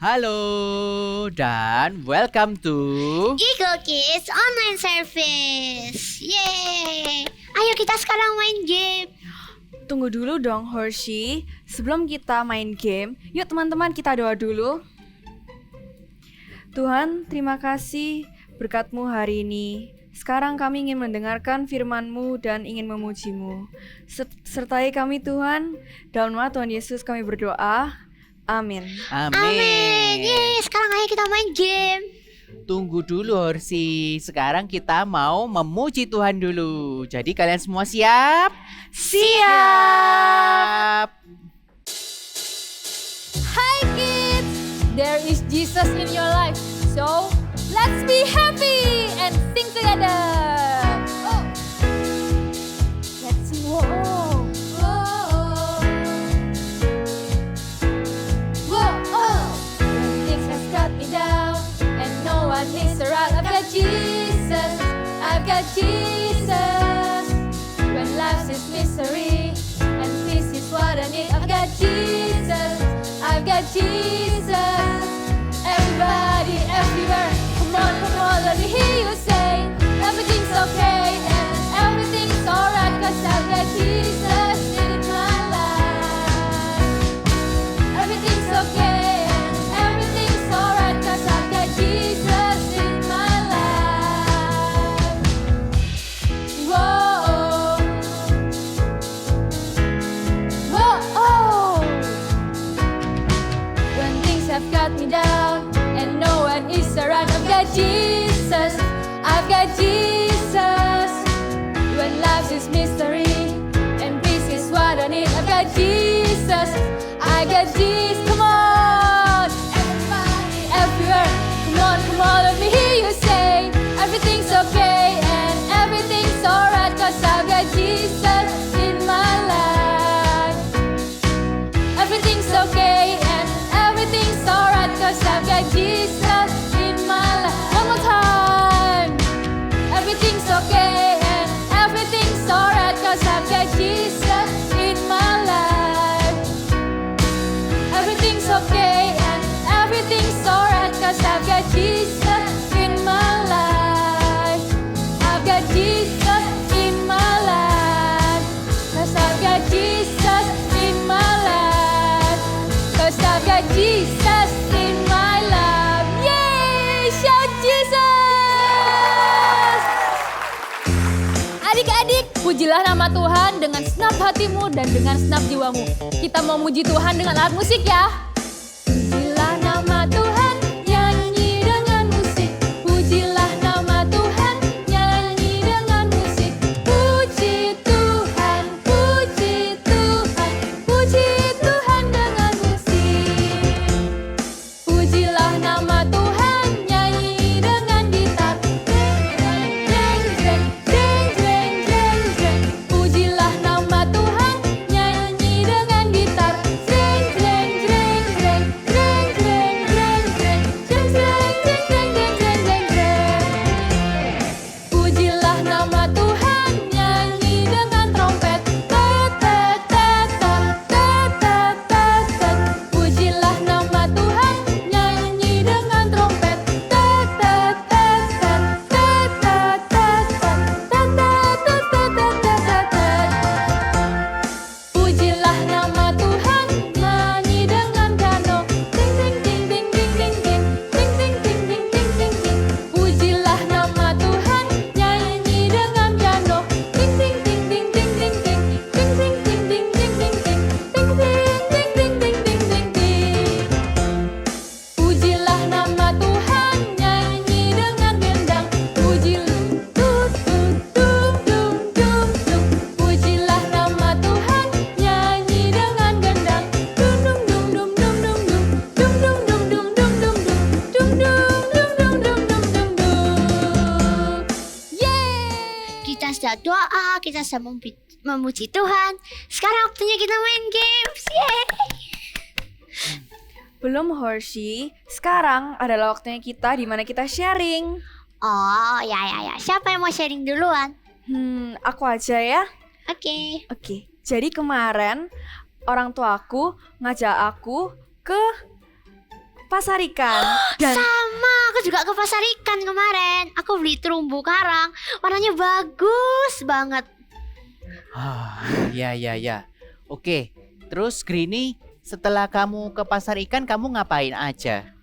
Halo dan welcome to Eagle Kids Online Service. Yeay. Ayo kita sekarang main game. Tunggu dulu dong Hershey. Sebelum kita main game, yuk teman-teman kita doa dulu. Tuhan, terima kasih berkat-Mu hari ini. Sekarang kami ingin mendengarkan firman-Mu dan ingin memuji-Mu. Sertai kami Tuhan. Dalam nama Tuhan Yesus kami berdoa. Amin. Amin. Yeay, sekarang ayo kita main game. Tunggu dulu Horsi. Sekarang kita mau memuji Tuhan dulu. Jadi kalian semua siap? Siap. Hi kids! There is Jesus in your life. So, let's be happy and sing together. Oh. Let's sing. Whoa. Whoa. Whoa. When things has got me down and no one is around, I've got Jesus. I've got Jesus. When life is misery and peace is what I need, I've got Jesus. I've got Jesus. Everybody, everywhere, come on, let me hear you say everything's okay and everything's alright, 'cause I've got Jesus in my life. Everything's okay and everything's alright, 'cause I've got Jesus in my life. Whoa. Whoa. When things have got me down and no one is around, I've got Jesus. I've got Jesus. When life is mystery and peace is what I need, I've got Jesus. I got Jesus. Come on, everybody, everywhere. Come on, let me hear you say everything's okay and everything's alright, 'cause I've got Jesus in my life. Everything's okay and everything's alright, 'cause I've got Jesus in my life. One more time. Everything's okay and everything's alright, 'cause I've got Jesus in my life. Everything's okay and everything's alright, 'cause I've got Jesus in my life. I've got Jesus in my life, 'cause I've got Jesus in my life. 'Cause I've got Jesus in my life. Yay! Shout Jesus! Adik-adik, pujilah nama Tuhan dengan segenap hatimu dan dengan segenap jiwamu. Kita mau muji Tuhan dengan alat musik ya. Pujilah nama Tuhan, nyanyi dengan musik. Pujilah nama Tuhan, nyanyi dengan musik. Puji Tuhan, puji Tuhan, puji Tuhan dengan musik. Pujilah nama Tuhan, nyanyi dengan gitar. Jeng, jeng, jeng, jeng, jeng, jeng, jeng. Pujilah nama Tuhan, nyanyi dengan gitar. Jeng, jeng, jeng, jeng, jeng, jeng, jeng, jeng, jeng, jeng, jeng, jeng, jeng, jeng, jeng. Pujilah nama Tuhan, nyanyi dengan trompet. Tet, tet, tet, tet, tet, tet, tet. Pujilah nama Tuhan, nyanyi dengan trompet. Tet, tet, tet, tet, tet, tet, tet, tet, tet, tet, tet, tet, tet, tet. Pujilah nama Tuhan, nyanyi dengan piano. Ding, ding, ding, ding, ding, ding, ding. Ding, ding, ding, ding, ding, ding, ding. Pujilah nama Tuhan, nyanyi dengan piano. Ding, ding, ding, ding, ding, ding, ding. Ding, ding, ding, ding, ding, ding, ding. Ding, ding, ding, ding, ding, ding, ding, ding. Pujilah nama Tuhan, nyanyi dengan gendang. Pujilah, dung, dung, dung, dung, dung, dung. Pujilah nama Tuhan, nyanyi dengan gendang. Dung, dung, dung, dung, dung, dung, dung. Dung, dung, dung, dung, dung, dung, dung. Dung, dung, dung, dung, dung, dung, dung, dung. Yeay! Kita sudah doa, kita sudah memuji Tuhan. Sekarang waktunya kita main games. Yeay. Belum Hershey. Sekarang adalah waktunya kita di mana kita sharing. Oh, ya. Siapa yang mau sharing duluan? Aku aja ya. Oke. Oke. Jadi kemarin orang tua aku ngajak aku ke pasar ikan. Dan Sama, aku juga ke pasar ikan kemarin. Aku beli terumbu karang, warnanya bagus banget. Ya. Oke, terus Greenie, setelah kamu ke pasar ikan, kamu ngapain aja?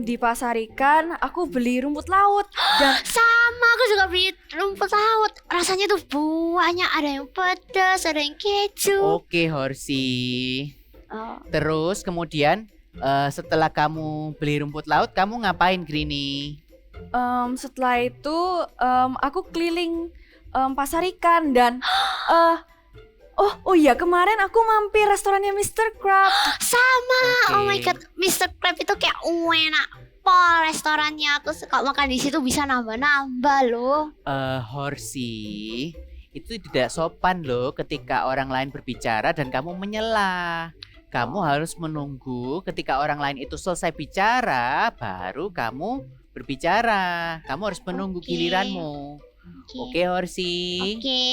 di pasar ikan aku beli rumput laut. Dan Sama, aku juga beli rumput laut. Rasanya tuh banyak, ada yang pedas, ada yang keju. Oke, Horsi. Terus kemudian setelah kamu beli rumput laut, kamu ngapain, Greenie? setelah itu aku keliling pasar ikan dan oh iya, kemarin aku mampir restorannya Mr. Crab. Sama, Oke. oh my god, Mr. Crab itu kayak enak pol restorannya. Aku suka makan di situ, bisa nambah-nambah loh. Horsi, itu tidak sopan loh ketika orang lain berbicara dan kamu menyela. Kamu harus menunggu ketika orang lain itu selesai bicara, baru kamu berbicara. Kamu harus menunggu Oke. giliranmu. Oke, Horsi. Oke,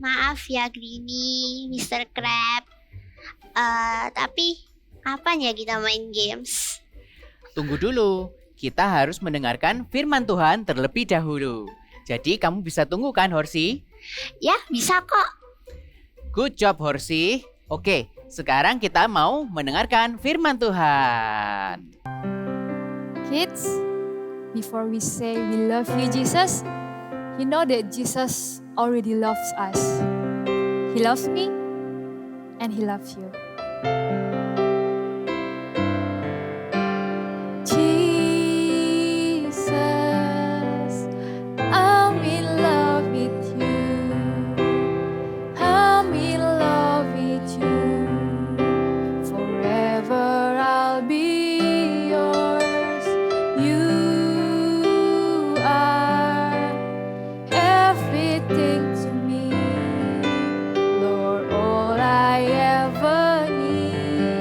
maaf ya Greenie, Mr. Crab. Tapi kapan ya kita main games? Tunggu dulu. Kita harus mendengarkan firman Tuhan terlebih dahulu. Jadi kamu bisa tunggu kan, Horsi? Ya, bisa kok. Good job, Horsi. Oke, sekarang kita mau mendengarkan firman Tuhan. Kids, before we say we love you, Jesus, you know that Jesus already loves us. He loves me and He loves you. Jesus, I'm in love with you. I'm in love with you. Forever I'll be yours. You are everything to me. Lord, all I ever need.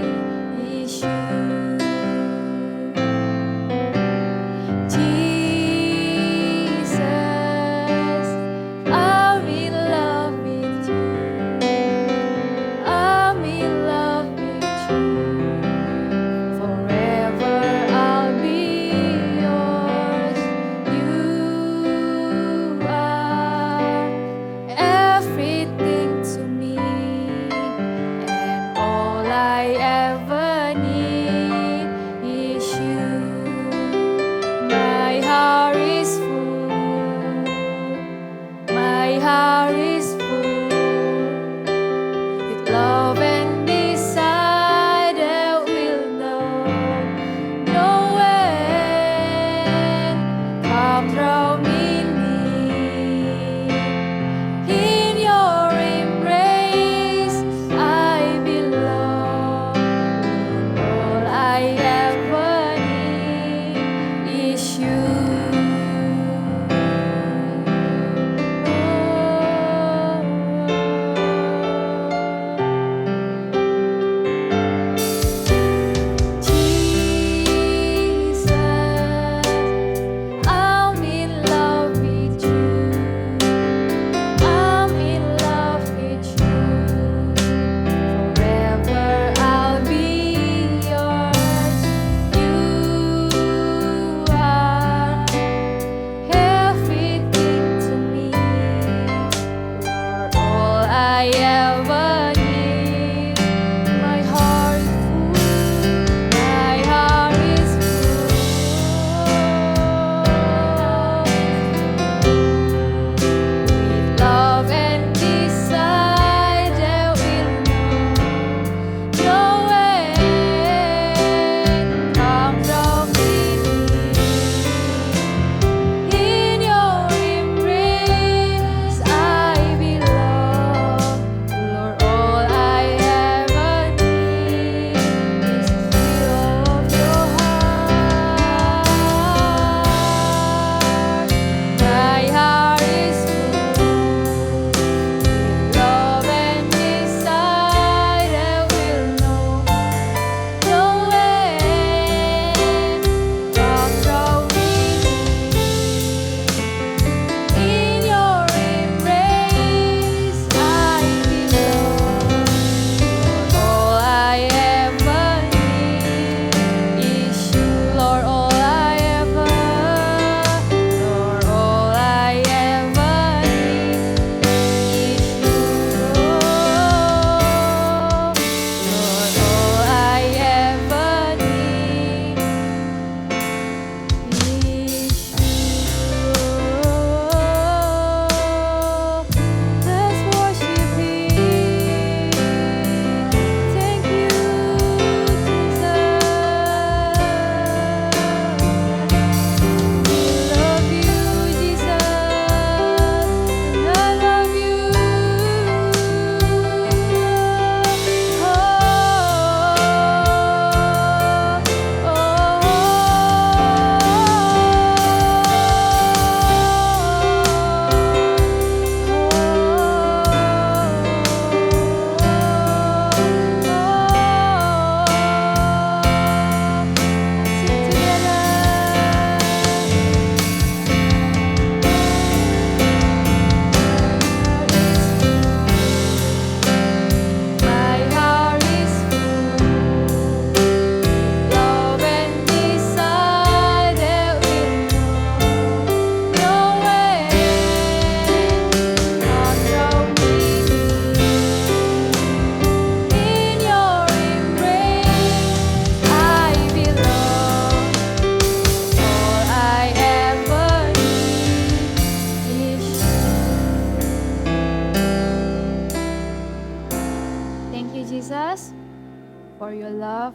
for your love.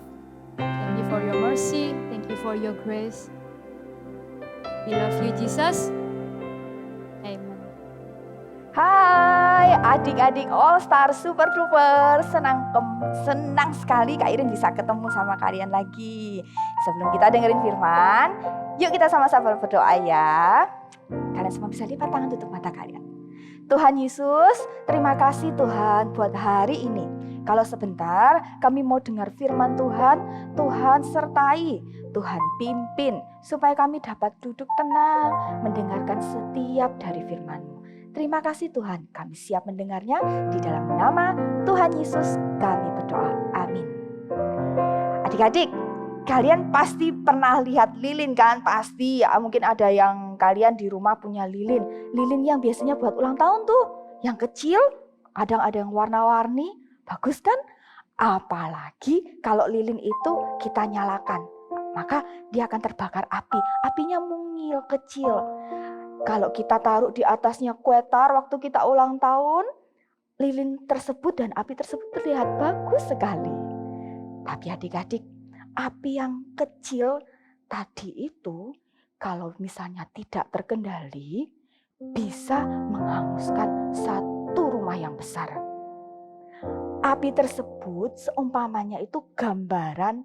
Thank you for your mercy. Thank you for your grace. We love you, Jesus. Amen. Hai adik-adik All Star Super Duper, senang sekali Kak Irin bisa ketemu sama kalian lagi. Sebelum kita dengerin firman, yuk kita sama-sama berdoa ya. Kalian semua bisa lipat tangan, tutup mata kalian. Tuhan Yesus, terima kasih Tuhan buat hari ini. Kalau sebentar kami mau dengar firman Tuhan, Tuhan sertai, Tuhan pimpin supaya kami dapat duduk tenang mendengarkan setiap dari firman-Mu. Terima kasih Tuhan, kami siap mendengarnya. Di dalam nama Tuhan Yesus kami berdoa, amin. Adik-adik, kalian pasti pernah lihat lilin kan? Pasti ya, mungkin ada yang kalian di rumah punya lilin. Lilin yang biasanya buat ulang tahun tuh, yang kecil, kadang ada yang warna-warni, bagus kan? Apalagi kalau lilin itu kita nyalakan, maka dia akan terbakar api. Apinya mungil, kecil. Kalau kita taruh di atasnya kue tar waktu kita ulang tahun, lilin tersebut dan api tersebut terlihat bagus sekali. Tapi adik-adik, api yang kecil tadi itu kalau misalnya tidak terkendali bisa menghanguskan satu rumah yang besar. Api tersebut seumpamanya itu gambaran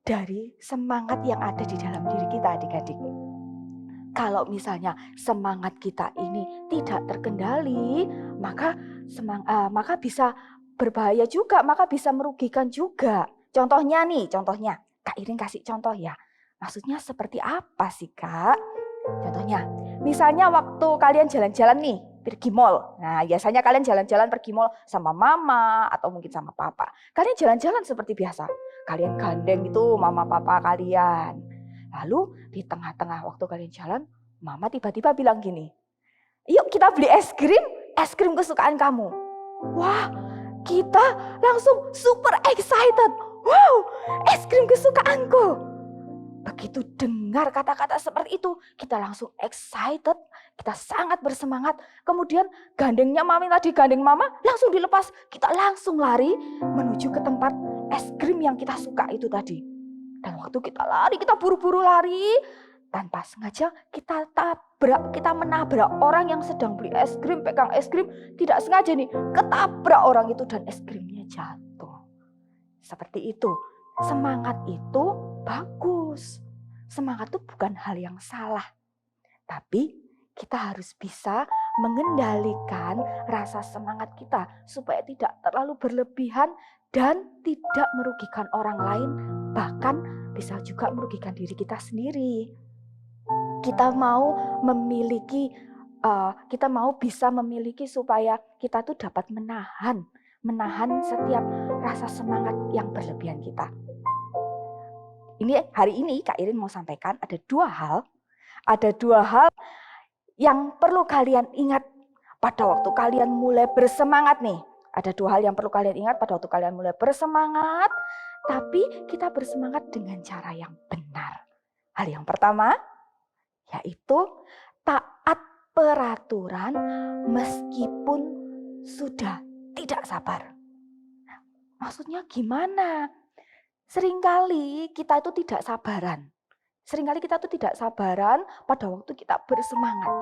dari semangat yang ada di dalam diri kita adik-adik. Kalau misalnya semangat kita ini tidak terkendali, maka bisa berbahaya juga, maka bisa merugikan juga. Contohnya Kak Irin kasih contoh ya. Maksudnya seperti apa sih Kak? Contohnya, misalnya waktu kalian jalan-jalan nih, pergi mall. Nah biasanya kalian jalan-jalan pergi mall sama mama atau mungkin sama papa. Kalian jalan-jalan seperti biasa. Kalian gandeng itu mama papa kalian. Lalu di tengah-tengah waktu kalian jalan, mama tiba-tiba bilang gini, yuk kita beli es krim kesukaan kamu. Wah, kita langsung super excited. Wow, es krim kesukaanku. Begitu dengar kata-kata seperti itu, kita langsung excited, kita sangat bersemangat. Kemudian gandengnya mami tadi, gandeng mama langsung dilepas. Kita langsung lari menuju ke tempat es krim yang kita suka itu tadi. Dan waktu kita lari, kita buru-buru lari, tanpa sengaja kita menabrak orang yang sedang beli es krim, pegang es krim, tidak sengaja nih, ketabrak orang itu dan es krimnya jatuh. Seperti itu, semangat itu bagus. Semangat itu bukan hal yang salah. Tapi kita harus bisa mengendalikan rasa semangat kita supaya tidak terlalu berlebihan dan tidak merugikan orang lain, bahkan bisa juga merugikan diri kita sendiri. Kita mau bisa memiliki supaya kita tuh dapat menahan setiap rasa semangat yang berlebihan kita. Hari ini Kak Irin mau sampaikan ada dua hal yang perlu kalian ingat pada waktu kalian mulai bersemangat nih. Ada dua hal yang perlu kalian ingat pada waktu kalian mulai bersemangat, tapi kita bersemangat dengan cara yang benar. Hal yang pertama yaitu taat peraturan meskipun sudah tidak sabar. Maksudnya gimana? Seringkali kita itu tidak sabaran. Pada waktu kita bersemangat.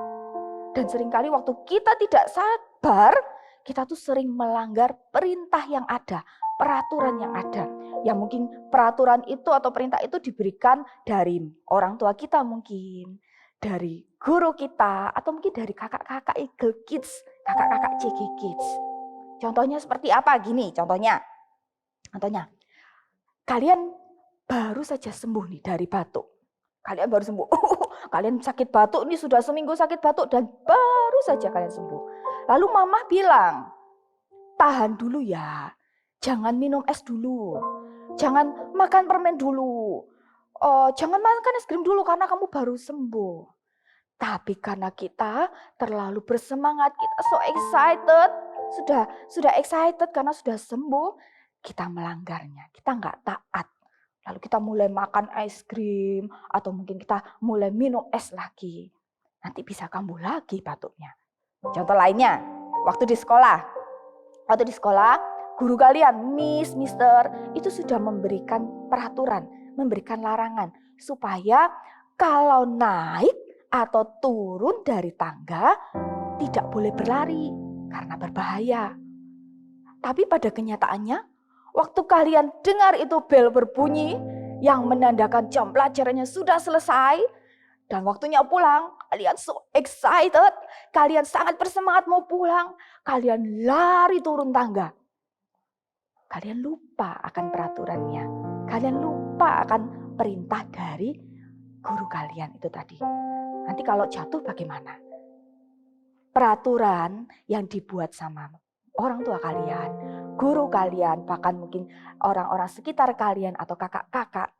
Dan seringkali waktu kita tidak sabar, kita tuh sering melanggar perintah yang ada, peraturan yang ada. Ya mungkin peraturan itu atau perintah itu diberikan dari orang tua kita mungkin, dari guru kita, atau mungkin dari kakak-kakak Eagle Kids, kakak-kakak CG Kids. Contohnya seperti apa? Gini contohnya. Kalian baru saja sembuh nih dari batuk. Kalian baru sembuh. Kalian sakit batuk nih, sudah seminggu sakit batuk dan baru saja kalian sembuh. Lalu mama bilang, tahan dulu ya. Jangan minum es dulu. Jangan makan permen dulu. Jangan makan es krim dulu karena kamu baru sembuh. Tapi karena kita terlalu bersemangat, kita so excited, sudah excited karena sudah sembuh, kita melanggarnya, kita nggak taat. Lalu kita mulai makan es krim atau mungkin kita mulai minum es lagi. Nanti bisa kambuh lagi batuknya. Contoh lainnya, waktu di sekolah guru kalian, Miss, Mister, itu sudah memberikan peraturan, memberikan larangan supaya kalau naik atau turun dari tangga tidak boleh berlari karena berbahaya. Tapi pada kenyataannya, waktu kalian dengar itu bel berbunyi yang menandakan jam pelajarannya sudah selesai dan waktunya pulang, kalian so excited, kalian sangat bersemangat mau pulang, kalian lari turun tangga. Kalian lupa akan peraturannya, kalian lupa akan perintah dari guru kalian itu tadi. Nanti kalau jatuh bagaimana? Peraturan yang dibuat sama orang tua kalian, guru kalian, bahkan mungkin orang-orang sekitar kalian atau kakak-kakak,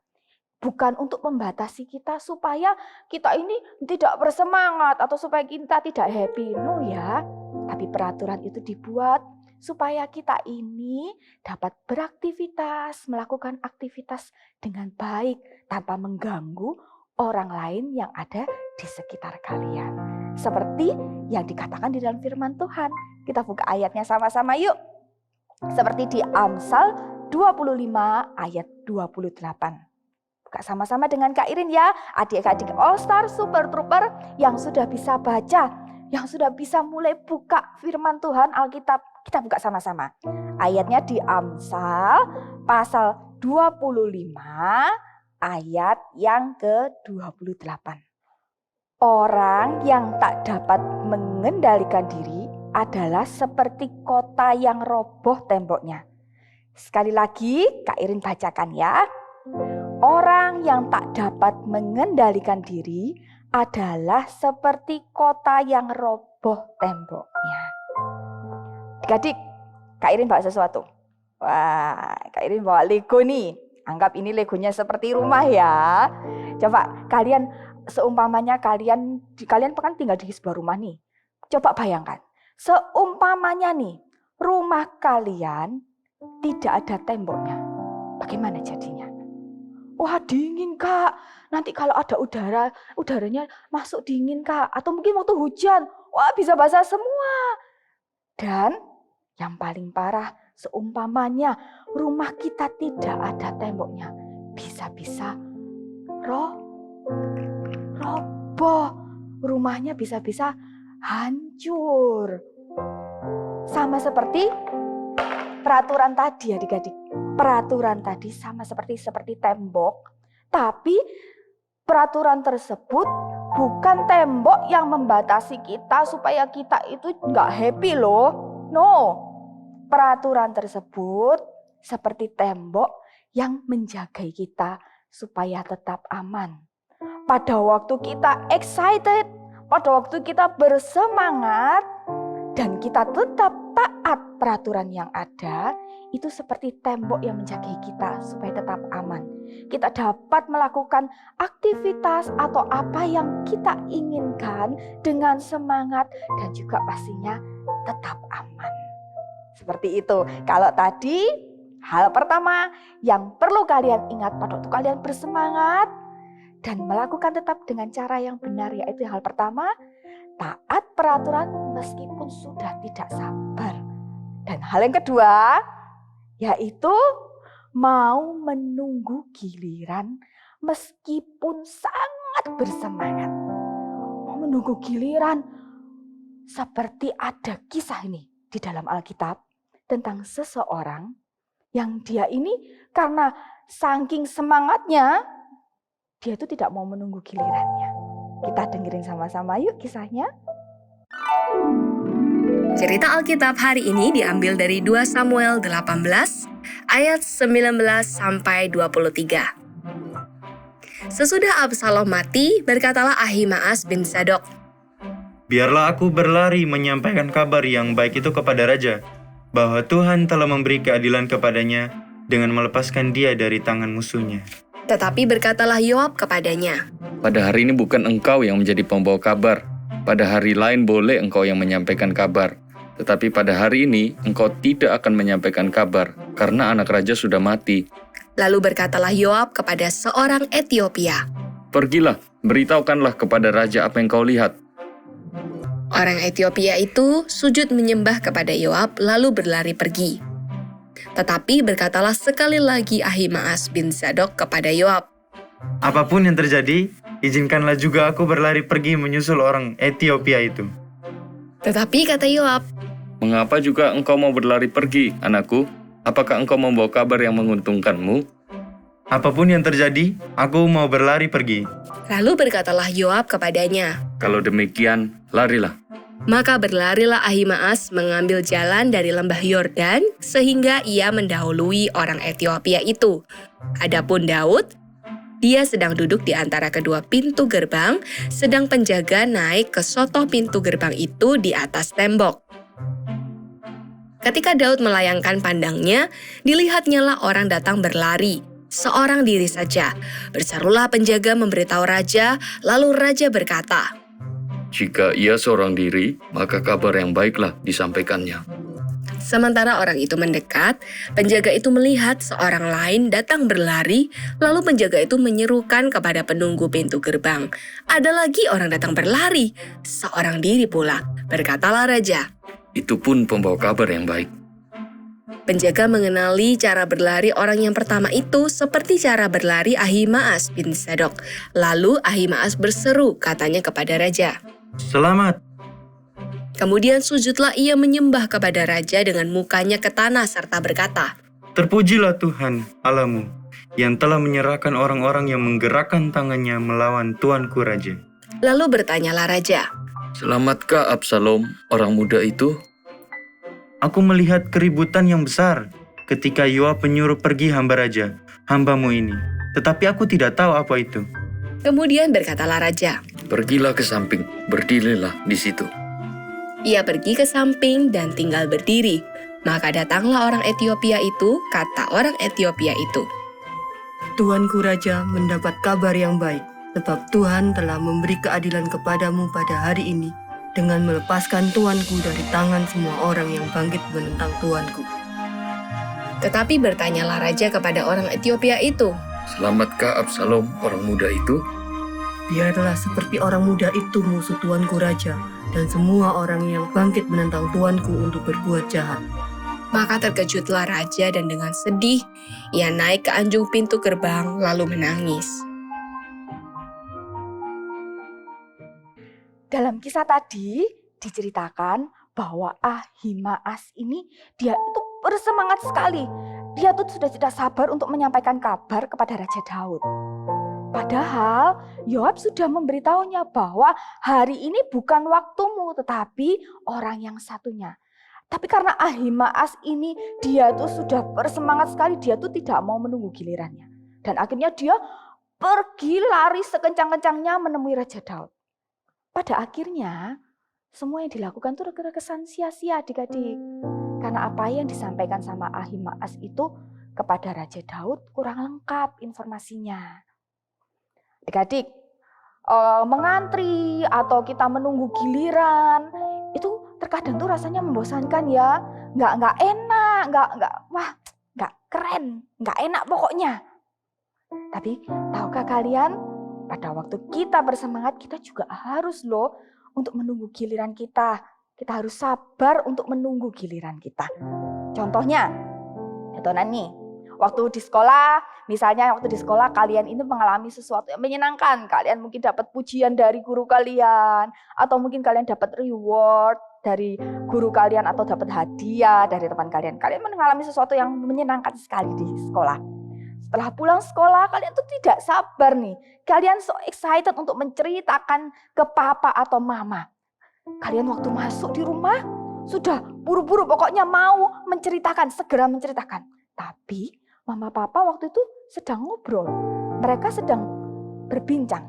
bukan untuk membatasi kita supaya kita ini tidak bersemangat atau supaya kita tidak happy. No ya, tapi peraturan itu dibuat supaya kita ini dapat beraktivitas, melakukan aktivitas dengan baik tanpa mengganggu orang lain yang ada di sekitar kalian. Seperti yang dikatakan di dalam firman Tuhan. Kita buka ayatnya sama-sama yuk. Seperti di Amsal 25 ayat 28. Buka sama-sama dengan Kak Irin ya. Adik-adik All Star Super Trooper yang sudah bisa baca, yang sudah bisa mulai buka firman Tuhan Alkitab. Kita buka sama-sama. Ayatnya di Amsal pasal 25 ayat yang ke-28. Orang yang tak dapat mengendalikan diri adalah seperti kota yang roboh temboknya. Sekali lagi Kak Irin bacakan ya. Orang yang tak dapat mengendalikan diri adalah seperti kota yang roboh temboknya. Adik-adik, Kak Irin bawa sesuatu. Wah, Kak Irin bawa Lego nih. Anggap ini Legonya seperti rumah ya. Coba kalian seumpamanya kalian kan tinggal di sebuah rumah nih. Coba bayangkan, seumpamanya nih rumah kalian tidak ada temboknya. Bagaimana jadinya? Wah dingin Kak, nanti kalau ada udaranya masuk dingin Kak. Atau mungkin waktu hujan, wah bisa basah semua. Dan yang paling parah, seumpamanya rumah kita tidak ada temboknya, bisa-bisa roboh, rumahnya bisa-bisa hancur. Sama seperti peraturan tadi adik-adik. Peraturan tadi sama seperti tembok, tapi peraturan tersebut bukan tembok yang membatasi kita supaya kita itu nggak happy loh. No, peraturan tersebut seperti tembok yang menjaga kita supaya tetap aman. Pada waktu kita excited, pada waktu kita bersemangat, dan kita tetap taat peraturan yang ada, itu seperti tembok yang menjaga kita supaya tetap aman. Kita dapat melakukan aktivitas atau apa yang kita inginkan dengan semangat dan juga pastinya tetap aman. Seperti itu. Kalau tadi hal pertama yang perlu kalian ingat pada waktu kalian bersemangat dan melakukan tetap dengan cara yang benar, yaitu hal pertama, taat peraturan meskipun sudah tidak sabar. Dan hal yang kedua, yaitu mau menunggu giliran meskipun sangat bersemangat. Mau menunggu giliran, seperti ada kisah ini di dalam Alkitab tentang seseorang yang dia ini karena saking semangatnya, dia itu tidak mau menunggu gilirannya. Kita dengerin sama-sama yuk kisahnya. Cerita Alkitab hari ini diambil dari 2 Samuel 18 ayat 19 sampai 23. Sesudah Absalom mati, berkatalah Ahimaas bin Zadok, "Biarlah aku berlari menyampaikan kabar yang baik itu kepada raja, bahwa Tuhan telah memberi keadilan kepadanya dengan melepaskan dia dari tangan musuhnya." Tetapi berkatalah Yoab kepadanya, "Pada hari ini bukan engkau yang menjadi pembawa kabar. Pada hari lain boleh engkau yang menyampaikan kabar. Tetapi pada hari ini engkau tidak akan menyampaikan kabar, karena anak raja sudah mati." Lalu berkatalah Yoab kepada seorang Etiopia, "Pergilah, beritahukanlah kepada raja apa yang kau lihat." Orang Etiopia itu sujud menyembah kepada Yoab lalu berlari pergi. Tetapi berkatalah sekali lagi Ahimaas bin Zadok kepada Yoab, Apapun yang terjadi, izinkanlah juga aku berlari pergi menyusul orang Ethiopia itu. Tetapi kata Yoab, Mengapa juga engkau mau berlari pergi, anakku? Apakah engkau membawa kabar yang menguntungkanmu? Apapun yang terjadi, aku mau berlari pergi. lalu berkatalah Yoab kepadanya. Kalau demikian, larilah. Maka berlarilah Ahimaas mengambil jalan dari lembah Yordan sehingga ia mendahului orang Ethiopia itu. Adapun Daud, dia sedang duduk di antara kedua pintu gerbang, sedang penjaga naik ke sotoh pintu gerbang itu di atas tembok. Ketika Daud melayangkan pandangnya, dilihatnyalah orang datang berlari, seorang diri saja. Berserulah penjaga memberitahu raja, lalu raja berkata, Jika ia seorang diri, maka kabar yang baiklah disampaikannya. Sementara orang itu mendekat, penjaga itu melihat seorang lain datang berlari, lalu penjaga itu menyerukan kepada penunggu pintu gerbang. Ada lagi orang datang berlari, seorang diri pula. Berkatalah raja. Itu pun pembawa kabar yang baik. Penjaga mengenali cara berlari orang yang pertama itu seperti cara berlari Ahimaas bin Zadok. Lalu Ahimaas berseru katanya kepada raja. Selamat. Kemudian sujudlah ia menyembah kepada raja dengan mukanya ke tanah serta berkata, Terpujilah Tuhan Allahmu yang telah menyerahkan orang-orang yang menggerakkan tangannya melawan tuanku raja. Lalu bertanyalah raja, Selamatkah Absalom, orang muda itu? Aku melihat keributan yang besar ketika Yoab menyuruh pergi hamba raja, hambamu ini. Tetapi aku tidak tahu apa itu. Kemudian berkatalah raja. Pergilah ke samping, berdirilah di situ. Ia pergi ke samping dan tinggal berdiri. Maka datanglah orang Ethiopia itu, kata orang Ethiopia itu. Tuanku Raja mendapat kabar yang baik, sebab Tuhan telah memberi keadilan kepadamu pada hari ini dengan melepaskan tuanku dari tangan semua orang yang bangkit menentang tuanku. Tetapi bertanyalah raja kepada orang Ethiopia itu. Selamatkah Absalom, orang muda itu? Biarlah seperti orang muda itu musuh tuanku Raja, dan semua orang yang bangkit menentang tuanku untuk berbuat jahat. Maka terkejutlah raja dan dengan sedih, ia naik ke anjung pintu gerbang lalu menangis. Dalam kisah tadi diceritakan bahwa Ahimaas ini dia itu bersemangat sekali. Dia tuh sudah tidak sabar untuk menyampaikan kabar kepada Raja Daud. Padahal Yoab sudah memberitahunya bahwa hari ini bukan waktumu tetapi orang yang satunya. Tapi karena Ahimaas ini dia tuh sudah bersemangat sekali, dia tuh tidak mau menunggu gilirannya. Dan akhirnya dia pergi lari sekencang-kencangnya menemui Raja Daud. Pada akhirnya semua yang dilakukan itu kesan sia-sia adik-adik. Karena apa yang disampaikan sama Ahimaas itu kepada Raja Daud kurang lengkap informasinya. Adik-adik, mengantri atau kita menunggu giliran itu terkadang tuh rasanya membosankan ya. Nggak enak, nggak keren, nggak enak pokoknya. Tapi tahukah kalian, pada waktu kita bersemangat, kita juga harus loh untuk menunggu giliran kita. Kita harus sabar untuk menunggu giliran kita. Contohnya, nih, waktu di sekolah, misalnya waktu di sekolah kalian ini mengalami sesuatu yang menyenangkan. Kalian mungkin dapat pujian dari guru kalian, atau mungkin kalian dapat reward dari guru kalian, atau dapat hadiah dari teman kalian. Kalian mengalami sesuatu yang menyenangkan sekali di sekolah. Setelah pulang sekolah, kalian tuh tidak sabar nih. Kalian so excited untuk menceritakan ke papa atau mama. Kalian waktu masuk di rumah, sudah buru-buru pokoknya mau menceritakan, segera menceritakan. Tapi mama papa waktu itu sedang ngobrol. Mereka sedang berbincang.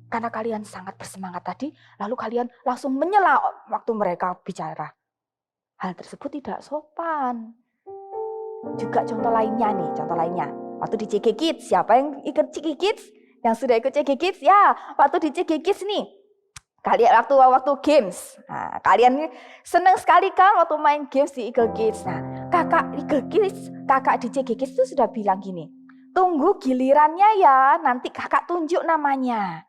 Karena kalian sangat bersemangat tadi, lalu kalian langsung menyela waktu mereka bicara. Hal tersebut tidak sopan. Juga contoh lainnya. Waktu di CG Kids, siapa yang ikut CG Kids? Yang sudah ikut CG Kids? Ya, waktu di CG Kids nih. Kalian waktu games. Nah, kalian senang sekali kan waktu main games di Eagle Kids. Nah, kakak di CG Kids itu sudah bilang gini. Tunggu gilirannya ya, nanti kakak tunjuk namanya.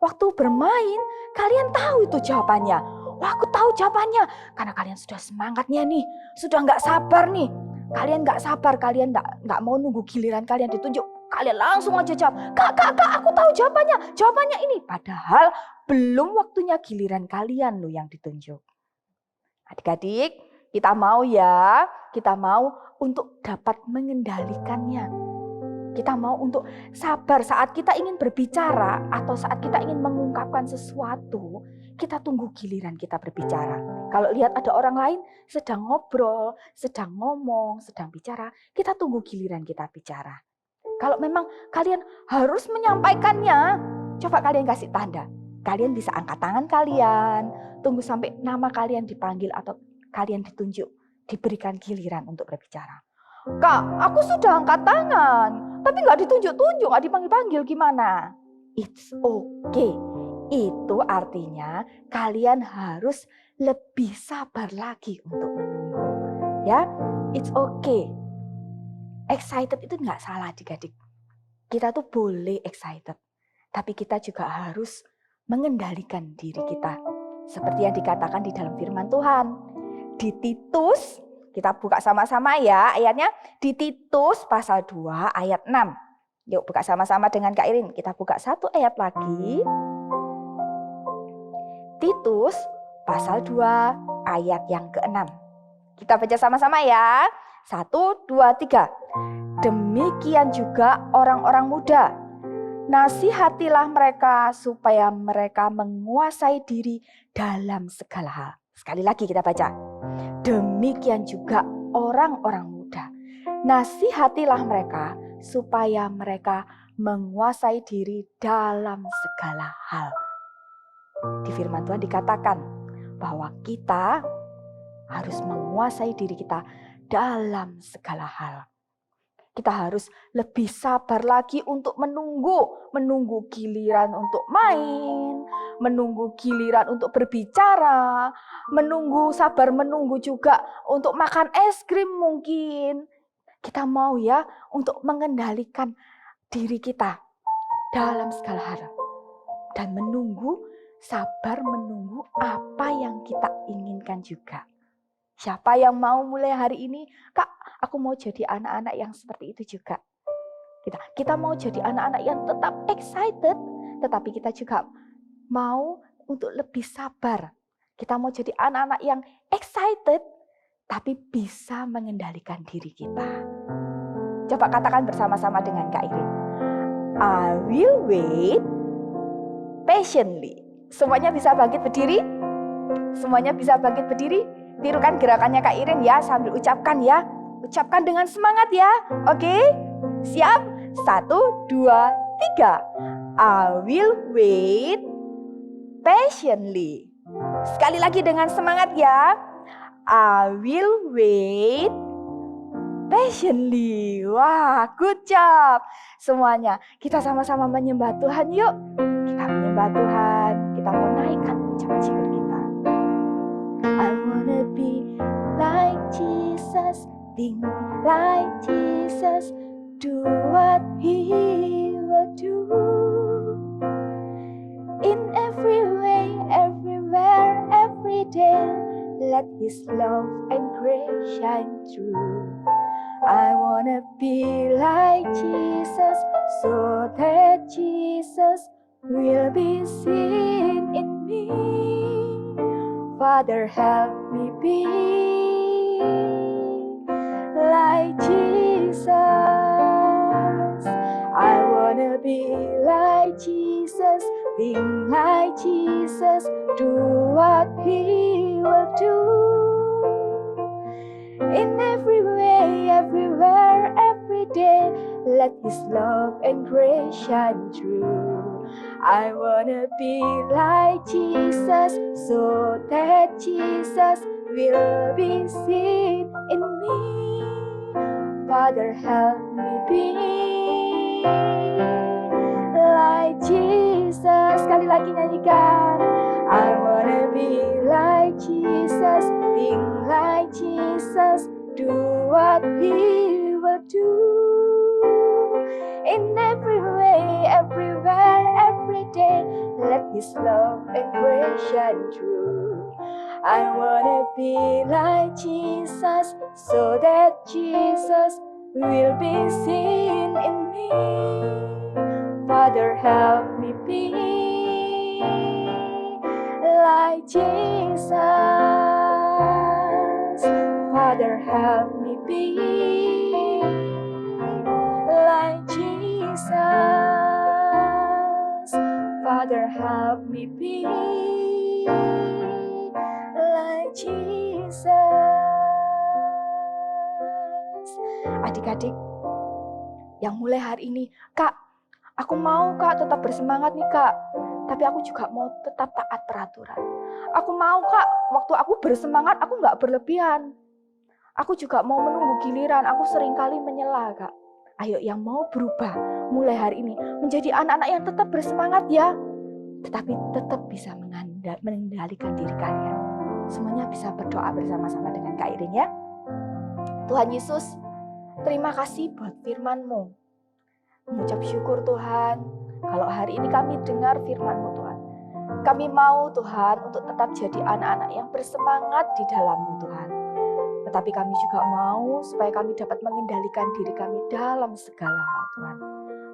Waktu bermain, kalian tahu itu jawabannya. Wah, aku tahu jawabannya. Karena kalian sudah semangatnya nih. Sudah nggak sabar nih. Kalian nggak sabar, kalian nggak mau nunggu giliran kalian ditunjuk. Kalian langsung aja jawab, kak, aku tahu jawabannya ini. Padahal belum waktunya giliran kalian loh yang ditunjuk. Adik-adik, kita mau untuk dapat mengendalikannya. Kita mau untuk sabar saat kita ingin berbicara atau saat kita ingin mengungkapkan sesuatu, kita tunggu giliran kita berbicara. Kalau lihat ada orang lain sedang ngobrol, sedang ngomong, sedang bicara, kita tunggu giliran kita bicara. Kalau memang kalian harus menyampaikannya, coba kalian kasih tanda. Kalian bisa angkat tangan kalian, tunggu sampai nama kalian dipanggil atau kalian ditunjuk, diberikan giliran untuk berbicara. Kak, aku sudah angkat tangan, tapi nggak ditunjuk-tunjuk, nggak dipanggil-panggil, gimana? It's okay. Itu artinya kalian harus lebih sabar lagi untuk menunggu. Ya, it's okay. Excited itu nggak salah adik-adik. Kita tuh boleh excited, tapi kita juga harus mengendalikan diri kita. Seperti yang dikatakan di dalam firman Tuhan. Di Titus, kita buka sama-sama ya ayatnya. Di Titus pasal 2 ayat 6. Yuk buka sama-sama dengan Kak Irin. Kita buka satu ayat lagi. Titus pasal 2 ayat yang ke-6. Kita baca sama-sama ya. 1, 2, 3. Demikian juga orang-orang muda. Nasihatilah mereka supaya mereka menguasai diri dalam segala hal. Sekali lagi kita baca. Demikian juga orang-orang muda. Nasihatilah mereka supaya mereka menguasai diri dalam segala hal. Di firman Tuhan dikatakan bahwa kita harus menguasai diri kita dalam segala hal. Kita harus lebih sabar lagi untuk menunggu giliran untuk main, menunggu giliran untuk berbicara, sabar menunggu juga untuk makan es krim mungkin. Kita mau ya untuk mengendalikan diri kita dalam segala hal. Dan sabar menunggu apa yang kita inginkan juga. Siapa yang mau mulai hari ini, Kak, aku mau jadi anak-anak yang seperti itu juga. Kita mau jadi anak-anak yang tetap excited, tetapi kita juga mau untuk lebih sabar. Kita mau jadi anak-anak yang excited, tapi bisa mengendalikan diri kita. Coba katakan bersama-sama dengan Kak Irin. I will wait patiently. Semuanya bisa bangkit berdiri? Semuanya bisa bangkit berdiri? Tirukan gerakannya Kak Irin ya, sambil ucapkan ya. Ucapkan dengan semangat ya. Oke? Siap? 1, 2, 3. I will wait patiently. Sekali lagi dengan semangat ya. I will wait patiently. Wah, good job. Semuanya, kita sama-sama menyembah Tuhan yuk. Kita menyembah Tuhan. Kita mau naikkan ucapan syukur kita. I wanna be like Jesus, think like Jesus, do what He will do. In every way, everywhere, every day, let His love and grace shine through. I wanna be like Jesus, so that Jesus will be seen in me. Father, help me be like Jesus. I wanna be like Jesus, think like Jesus, do what He will do. In every way, everywhere, every day, let His love and grace shine through. I wanna be like Jesus, so that Jesus will be seen in me. Father, help me be like Jesus. Sekali lagi nyanyikan. I wanna be like Jesus, think like Jesus, do what He will do. In every way, everywhere, every day, let His love and grace shine through. I wanna be like Jesus, so that Jesus will be seen in me. Father, help me be like Jesus. Father, help me be like Jesus. Father, help me be like Jesus. Adik-adik yang mulai hari ini, Kak, aku mau Kak tetap bersemangat nih Kak, tapi aku juga mau tetap taat peraturan. Aku mau Kak, waktu aku bersemangat aku nggak berlebihan. Aku juga mau menunggu giliran, aku seringkali menyela Kak. Ayo yang mau berubah mulai hari ini menjadi anak-anak yang tetap bersemangat ya, tetapi tetap bisa mengendalikan diri kalian. Semuanya bisa berdoa bersama-sama dengan Kak Irin ya. Tuhan Yesus, terima kasih buat firman-Mu. Mengucap syukur Tuhan, kalau hari ini kami dengar firman-Mu Tuhan. Kami mau Tuhan untuk tetap jadi anak-anak yang bersemangat di dalam-Mu Tuhan. Tetapi kami juga mau supaya kami dapat mengendalikan diri kami dalam segala hal Tuhan.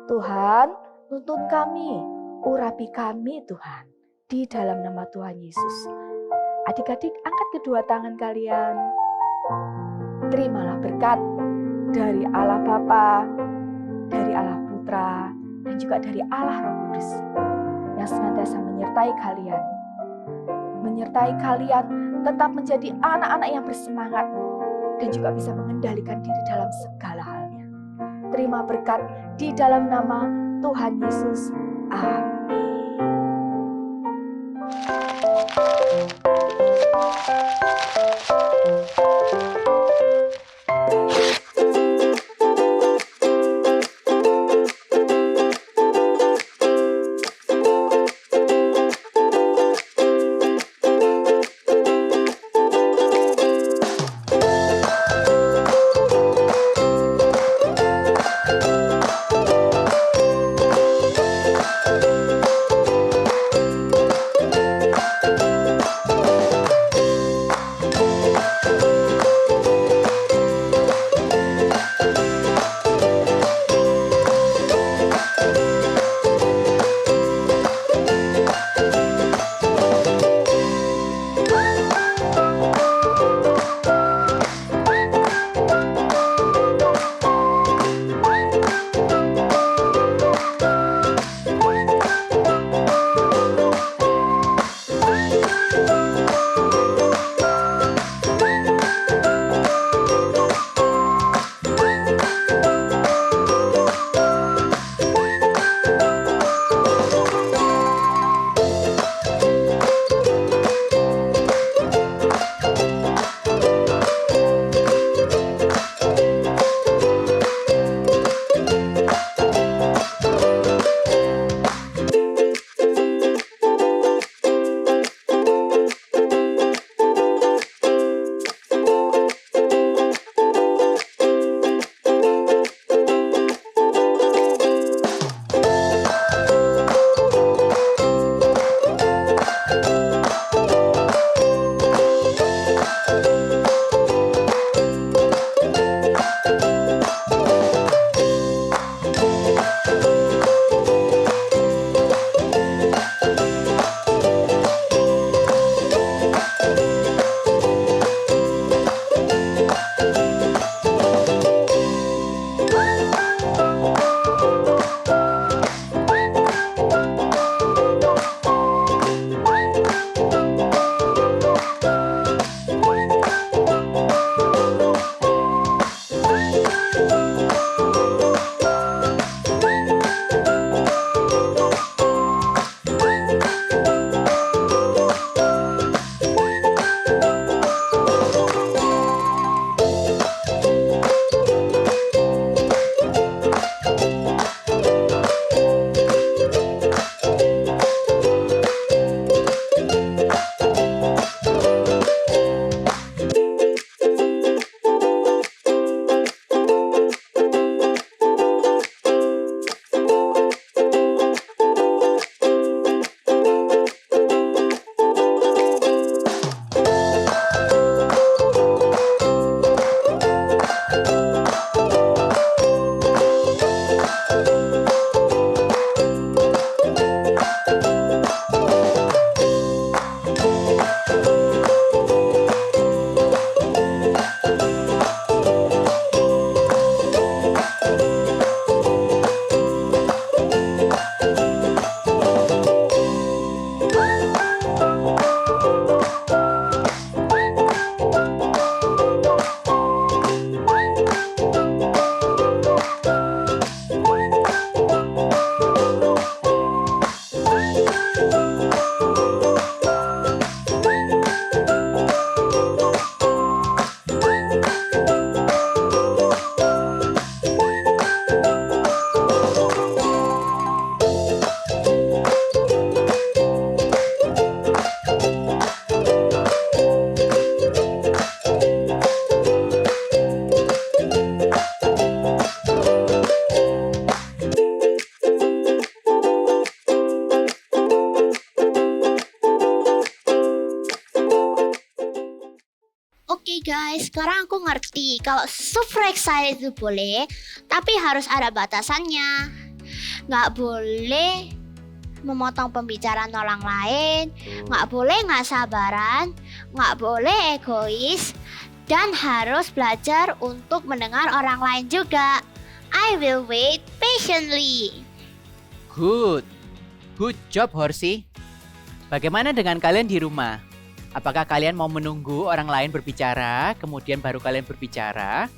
Tuhan, tuntun kami, urapi kami Tuhan, di dalam nama Tuhan Yesus. Adik-adik, angkat kedua tangan kalian. Terimalah berkat dari Allah Bapa, dari Allah Putra, dan juga dari Allah Roh Kudus yang senantiasa menyertai kalian. Menyertai kalian tetap menjadi anak-anak yang bersemangat dan juga bisa mengendalikan diri dalam segala halnya. Terima berkat di dalam nama Tuhan Yesus. Amin. Oke guys, sekarang aku ngerti kalau super excited itu boleh, tapi harus ada batasannya. Nggak boleh memotong pembicaraan orang lain, nggak boleh nggak sabaran, nggak boleh egois, dan harus belajar untuk mendengar orang lain juga. I will wait patiently. Good. Good job, Horsey. Bagaimana dengan kalian di rumah? Apakah kalian mau menunggu orang lain berbicara, kemudian baru kalian berbicara?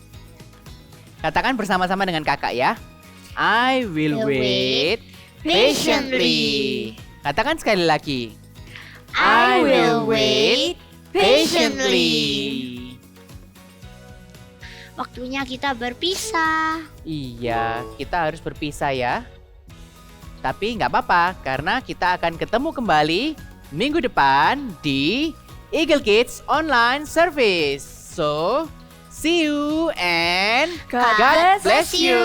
Katakan bersama-sama dengan kakak ya. I will wait patiently. Katakan sekali lagi. I will wait patiently. Waktunya kita berpisah. Iya, kita harus berpisah ya. Tapi nggak apa-apa, karena kita akan ketemu kembali minggu depan di Eagle Kids Online Service. So, see you and God bless you.